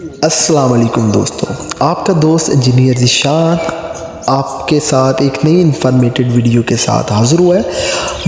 अस्सलाम वालेकुम दोस्तों, आपका दोस्त इंजीनियर ज़िशान आपके साथ एक नई इन्फॉर्मेटिव वीडियो के साथ हाज़िर हुआ है।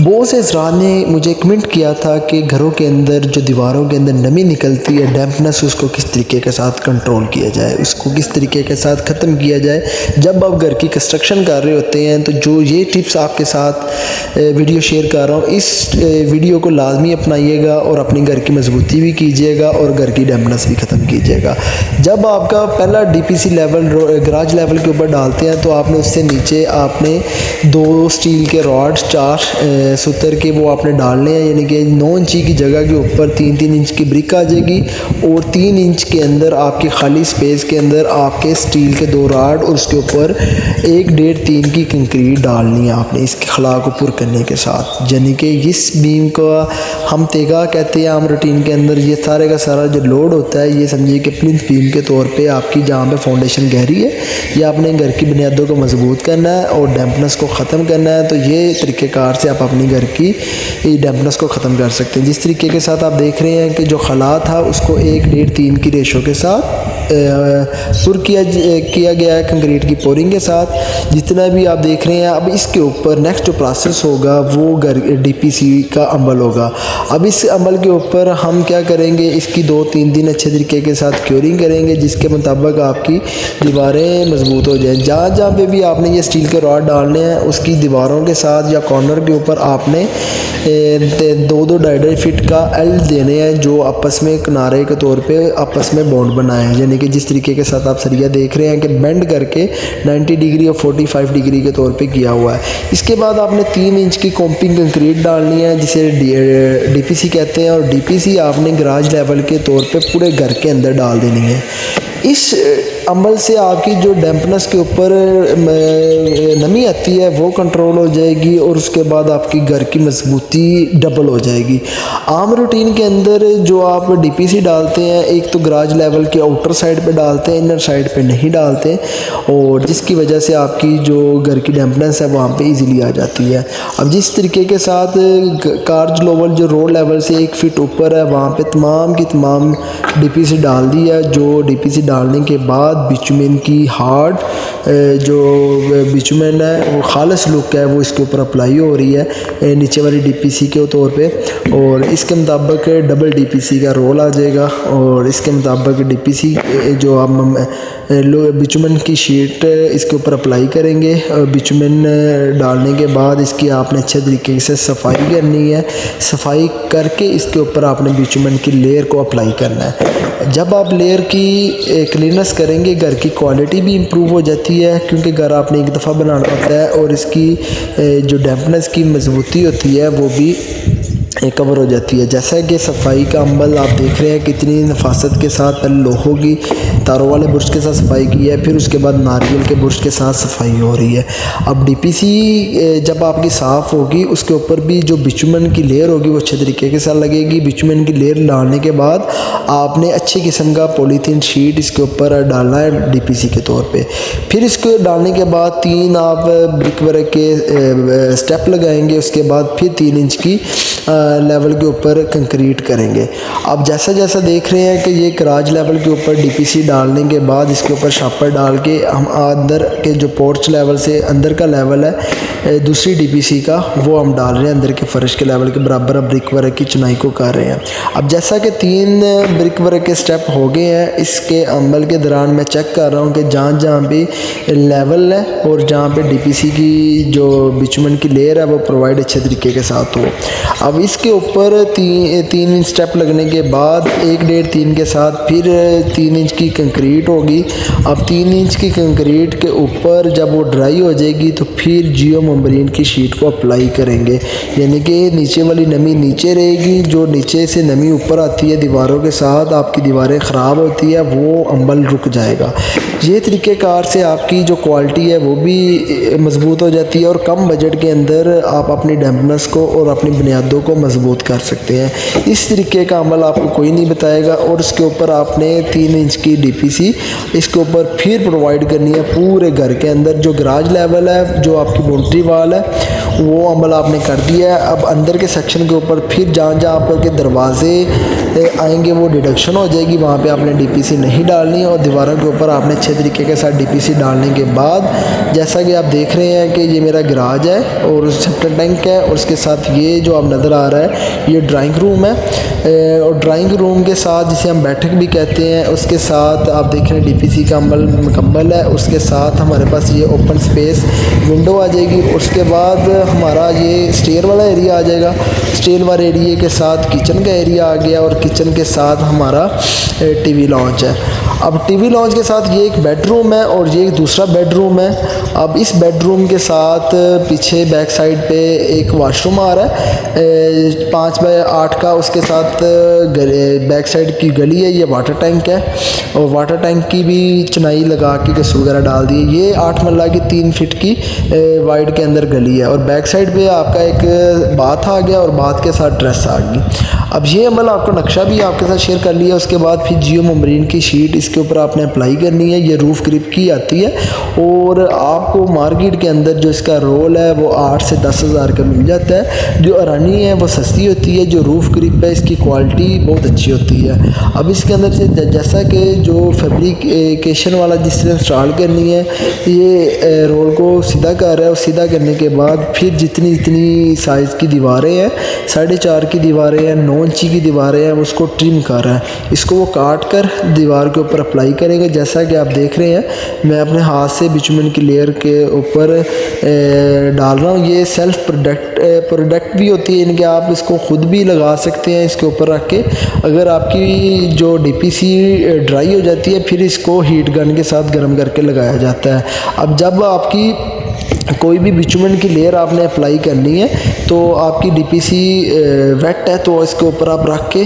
बहुत से हज़रात ने मुझे कमेंट किया था कि घरों के अंदर जो दीवारों के अंदर नमी निकलती है, डैम्पनेस, उसको किस तरीके के साथ कंट्रोल किया जाए, उसको किस तरीके के साथ ख़त्म किया जाए। जब आप घर की कंस्ट्रक्शन कर रहे होते हैं तो जो ये टिप्स आपके साथ वीडियो शेयर कर रहा हूँ, इस वीडियो को लाजमी अपनाइएगा और अपनी घर की मजबूती भी कीजिएगा और घर की डैम्पनेस भी ख़त्म कीजिएगा। जब आपका पहला DPC लेवल गराज लेवल के ऊपर डालते हैं तो आपने उससे नीचे आपने 2 स्टील के रॉड 4 सूतर के वो आपने डालने हैं, यानी कि 9 इंची की जगह के ऊपर 3-3 इंच की ब्रिक आ जाएगी और 3 इंच के अंदर आपके खाली स्पेस के अंदर आपके स्टील के 2 रॉड और उसके ऊपर 1-1.5-3 की कंक्रीट डालनी है आपने इसके खला को पुर करने के साथ। यानी कि इस बीम का हम तेगा कहते हैं आम रूटीन के अंदर। ये सारे का सारा जो लोड होता है, ये समझिए कि प्लिंथ बीम के तौर पे आपकी जहाँ पे फाउंडेशन गहरी है, ये आपने घर की बुनियादों को मजबूत करना है और डैम्पनेस को ख़त्म करना है। तो ये तरीक़ेकार से आप अपनी घर की डैम्पनेस को ख़त्म कर सकते हैं। जिस तरीके के साथ आप देख रहे हैं कि जो खला था उसको 1-1.5-3 की रेशो के साथ पुर किया गया है कंक्रीट की पोरिंग के साथ। जितना भी आप देख रहे हैं, अब इसके ऊपर नेक्स्ट जो प्रोसेस होगा वो DPC का अमल होगा। अब इस अमल के ऊपर हम क्या करेंगे, इसकी 2-3 दिन अच्छे तरीके के साथ क्योरिंग करेंगे, जिसके मुताबिक आपकी दीवारें मजबूत हो जाएं। जहाँ जहाँ पे भी आपने ये स्टील के रॉड डालने हैं, उसकी दीवारों के साथ या कॉर्नर के ऊपर आपने 2-2 2.5 फीट का एल देने हैं, जो आपस में किनारे के तौर पे आपस में बॉन्ड बनाए हैं। यानी कि जिस तरीके के साथ आप सरिया देख रहे हैं कि बेंड करके 90 डिग्री और 45 डिग्री के तौर पे किया हुआ है। इसके बाद आपने 3 इंच की कॉम्पिंग कंक्रीट डालनी है, जिसे DPC कहते हैं, और DPC आपने गराज लेवल के तौर पे पूरे घर के अंदर डाल देनी है। इस अमल से आपकी जो डैम्पनेस के ऊपर नमी आती है वो कंट्रोल हो जाएगी और उसके बाद आपकी घर की मजबूती डबल हो जाएगी। आम रूटीन के अंदर जो आप DPC डालते हैं, एक तो गराज लेवल के आउटर साइड पे डालते हैं, इनर साइड पे नहीं डालते, और जिसकी वजह से आपकी जो घर की डैम्पनेस है वहाँ पे इजीली आ जाती है। अब जिस तरीके के साथ कार्ज लेवल जो रोड लेवल से 1 फीट ऊपर है, वहाँ पे तमाम की तमाम DPC डाल दी है। जो DPC डालने के बाद बिचुमेन की हार्ड जो बिचुमेन है वो खालिस लुक है वो इसके ऊपर अप्लाई हो रही है नीचे वाली DPC के तौर पे, और इसके मुताबिक डबल DPC का रोल आ जाएगा। और इसके मुताबिक DPC जो हम बिचुमेन की शीट इसके ऊपर अप्लाई करेंगे। बिचुमेन डालने के बाद इसकी आपने अच्छे तरीके से सफाई करनी है। सफाई करके इसके ऊपर आपने बिचुमेन की लेयर को अप्लाई करना है। जब आप लेयर की क्लीनेस करेंगे, घर की क्वालिटी भी इम्प्रूव हो जाती है, क्योंकि घर आपने एक दफ़ा बनाना होता है और इसकी जो डैम्पनेस की मजबूती होती है वो भी कवर हो जाती है। जैसा कि सफाई का अमल आप देख रहे हैं कितनी नफासत के साथ पहले लोहों की तारों वाले बुर्श के साथ सफाई की है, फिर उसके बाद नारियल के बुर्श के साथ सफाई हो रही है। अब DPC जब आपकी साफ़ होगी, उसके ऊपर भी जो बिचुमन की लेयर होगी वो अच्छे तरीके के साथ लगेगी। बिचुमन की लेयर डालने के बाद आपने अच्छे किस्म का पॉलीथीन शीट इसके ऊपर डालना है DPC के तौर पे। फिर इसको डालने के बाद 3 आप ब्रिक वर्क के स्टेप लगाएंगे, उसके बाद फिर 3 इंच की लेवल के ऊपर कंक्रीट करेंगे। अब जैसा जैसा देख रहे हैं कि ये गराज लेवल के ऊपर DPC डालने के बाद इसके ऊपर शापर डाल के हम अंदर के जो पोर्च लेवल से अंदर का लेवल है दूसरी DPC का वो हम डाल रहे हैं अंदर के फर्श के लेवल के बराबर। अब ब्रिक वर्क की चुनाई को कर रहे हैं। अब जैसा कि 3 ब्रिक वर्क के स्टेप हो गए हैं, इसके अमल के दौरान मैं चेक कर रहा हूँ कि जहाँ जहाँ भी लेवल है और जहाँ पे DPC की जो बिचुमन की लेयर है वो प्रोवाइड अच्छे तरीके के साथ हो। अब इसके ऊपर 3 इंच स्टेप लगने के बाद 1-1.5-3 के साथ फिर 3 इंच की कंक्रीट होगी। अब 3 इंच की कंक्रीट के ऊपर जब वो ड्राई हो जाएगी तो फिर जियो मेम्ब्रेन की शीट को अप्लाई करेंगे, यानी कि नीचे वाली नमी नीचे रहेगी, जो नीचे से नमी ऊपर आती है दीवारों के साथ आपकी दीवारें ख़राब होती है वो अमल रुक जाएगा। ये तरीक़ेकार से आपकी जो क्वालिटी है वो भी मज़बूत हो जाती है और कम बजट के अंदर आप अपनी डैम्पनेस को और अपनी बुनियादों को मजबूत कर सकते हैं। इस तरीके का अमल आपको कोई नहीं बताएगा। और इसके ऊपर आपने 3 इंच की DPC इसके ऊपर फिर प्रोवाइड करनी है पूरे घर के अंदर। जो गराज लेवल है, जो आपकी बाउंड्री वाल है, वो अमल आपने कर दिया है। अब अंदर के सेक्शन के ऊपर फिर जहाँ जहाँ आपके दरवाजे आएंगे वो डिडक्शन हो जाएगी। वहाँ पे आपने डीपीसी नहीं डालनी है और दीवारों के ऊपर आपने अच्छे तरीके के साथ डीपीसी डालने के बाद जैसा कि आप देख रहे हैं कि ये मेरा गराज है और सेप्टिक टैंक है और उसके साथ ये जो आप नज़र आ रहा है ये ड्राइंग रूम है। और ड्राइंग रूम के साथ जिसे हम बैठक भी कहते हैं, उसके साथ आप देख रहे हैं डीपीसी का अमल मुकम्मल है। उसके साथ हमारे पास ये ओपन स्पेस विंडो आ जाएगी। उसके बाद हमारा ये स्टेयर वाला एरिया आ जाएगा। स्टेयर वाले एरिया के साथ किचन का एरिया आ गया और किचन के साथ हमारा टीवी लॉन्च है। अब टीवी लॉन्च के साथ ये एक बेडरूम है और ये एक दूसरा बेडरूम है। अब इस बेडरूम के साथ पीछे बैक साइड पे एक वॉशरूम आ रहा है 5x8 का। उसके साथ बैक साइड की गली है, ये वाटर टैंक है और वाटर टैंक की भी चिनाई लगा के गस वगैरह डाल दी है। ये 8 मरला की 3 फीट की वाइड के अंदर गली है और बैक साइड पे आपका एक बाथ आ गया और बाथ के साथ ड्रेस आ गई। अब ये अमल आपको नक्शा भी आपके साथ शेयर कर लिया। उसके बाद फिर जियो ममरीन की शीट इसके ऊपर आपने अप्लाई करनी है। ये रूफ़ ग्रिप की आती है और आपको मार्केट के अंदर जो इसका रोल है वो 8 से 10 हज़ार का मिल जाता है। जो अरानी है वो सस्ती होती है, जो रूफ़ ग्रिप है इसकी क्वालिटी बहुत अच्छी होती है। अब इसके अंदर से जैसा कि जो फैब्रिकेशन वाला जिसने इंस्टॉल करनी है ये रोल को सीधा कर रहा है और सीधा करने के बाद फिर जितनी जितनी साइज़ की दीवारें हैं 4.5 की दीवारें हैं 9 इंची की दीवारें हैं उसको ट्रिम कर रहा है। इसको वो काट कर दीवार के ऊपर अप्लाई करेंगे। जैसा कि आप देख रहे हैं मैं अपने हाथ से बिचुमन की लेयर के ऊपर डाल रहा हूँ। ये सेल्फ प्रोडक्ट भी होती है इनके, आप इसको ख़ुद भी लगा सकते हैं इसके ऊपर रख के। अगर आपकी जो डीपीसी ड्राई हो जाती है फिर इसको हीट गन के साथ गर्म करके लगाया जाता है। अब जब आपकी कोई भी बिचुमन की लेयर आपने अप्लाई करनी है तो आपकी डीपीसी वेट है तो इसके ऊपर आप रख के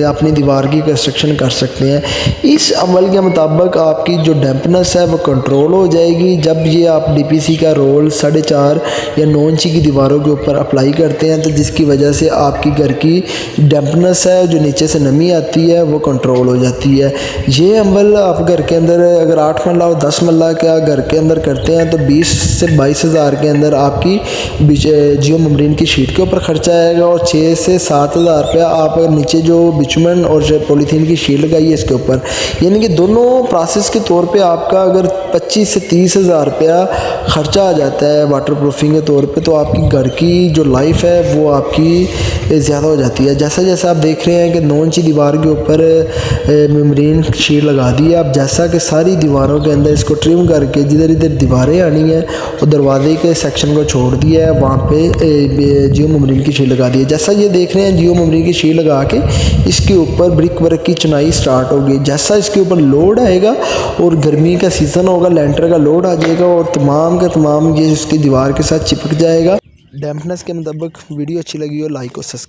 अपनी दीवार की कंस्ट्रक्शन कर सकते हैं। इस अमल के मुताबिक आपकी जो डैम्पनेस है वो कंट्रोल हो जाएगी। जब ये आप डीपीसी का रोल 4.5 या 9 इंची की दीवारों के ऊपर अप्लाई करते हैं तो जिसकी वजह से आपकी घर की डैम्पनेस है जो नीचे से नमी आती है वो कंट्रोल हो जाती है। ये अमल आप घर के अंदर अगर 8 मरला और 10 मरला का घर के अंदर करते हैं तो 20 से 22 हज़ार के अंदर आपकी जियो ममरीन की शीट के ऊपर खर्चा आएगा और 6 से 7 हज़ार रुपया आप नीचे जो बिचुमन और जो पॉलीथीन की शीट लगाई है इसके ऊपर, यानी कि दोनों प्रोसेस के तौर पे आपका अगर 25 से 30 हज़ार रुपया खर्चा आ जाता है वाटर प्रूफिंग के तौर पे, तो आपकी घर की जो लाइफ है वो आपकी ज़्यादा हो जाती है। जैसा जैसा आप देख रहे हैं कि 9 इंची दीवार के ऊपर ममरीन शीट लगा दी है। आप जैसा कि सारी दीवारों के अंदर इसको ट्रिम करके जिधर इधर दीवारें आनी है और दरवाजे के सेक्शन को छोड़ दिया है वहाँ पे जियो ममरीन की शीट लगा दी है। जैसा ये देख रहे हैं जियो ममरीन की शीट लगा के इसके ऊपर ब्रिक वर्क की चुनाई स्टार्ट होगी। जैसा इसके ऊपर लोड आएगा और गर्मी का सीज़न होगा लेंटर का लोड आ जाएगा और तमाम का तमाम ये उसकी दीवार के साथ चिपक जाएगा। डैम्पनेस के मुताबिक वीडियो अच्छी लगी हो लाइक और सब्सक्राइब।